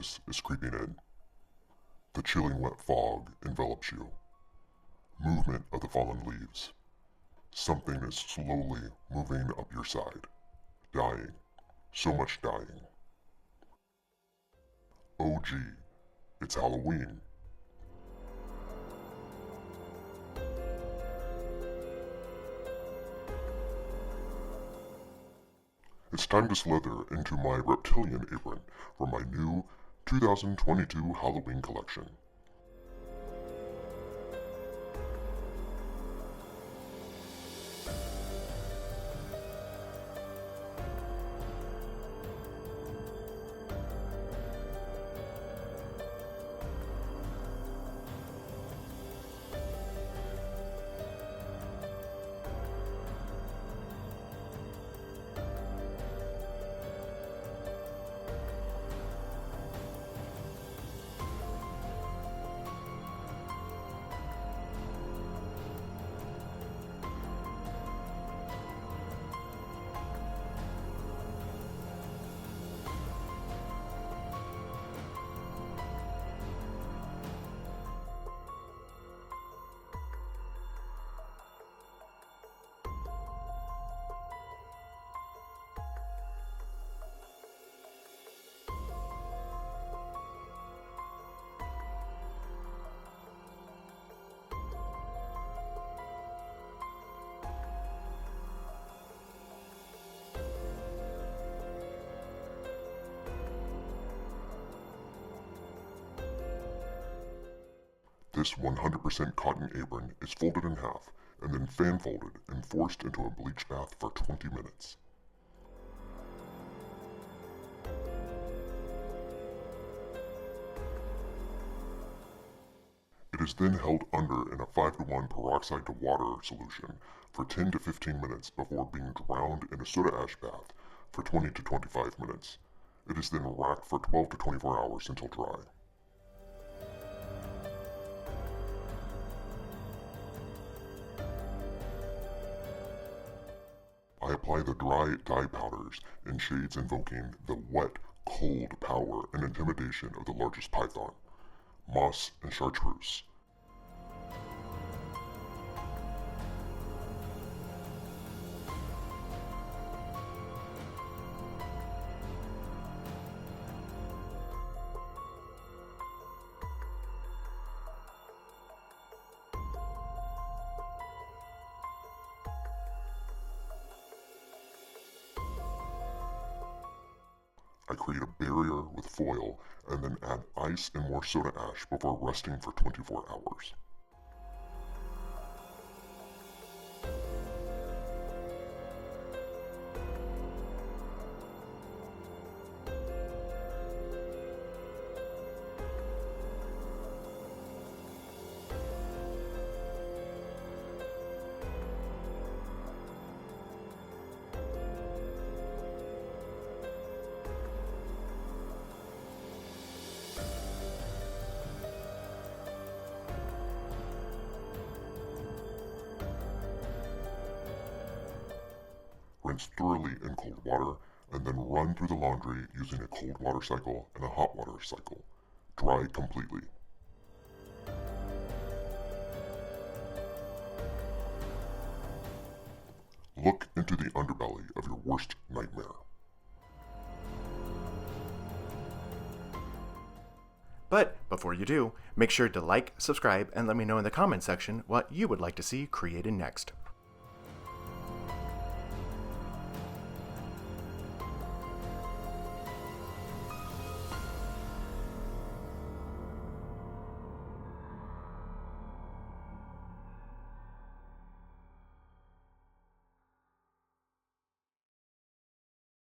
darkness is creeping in. The chilling wet fog envelops you. Movement of the fallen leaves. Something is slowly moving up your side. Dying. So much dying. Oh gee, it's Halloween. It's time to slither into my Reptilian Apron for my new 2022 Halloween collection. This 100% cotton apron is folded in half and then fan folded and forced into a bleach bath for 20 minutes. It is then held under in a 5-to-1 peroxide to water solution for 10 to 15 minutes before being drowned in a soda ash bath for 20 to 25 minutes. It is then racked for 12 to 24 hours until dry. I apply the dry dye powders in shades invoking the wet, cold power and intimidation of the largest python, moss and chartreuse. I create a barrier with foil and then add ice and more soda ash before resting for 24 hours. Rinse thoroughly in cold water, and then run through the laundry using a cold water cycle and a hot water cycle. Dry completely. Look into the underbelly of your worst nightmare. But before you do, make sure to like, subscribe, and let me know in the comment section what you would like to see created next.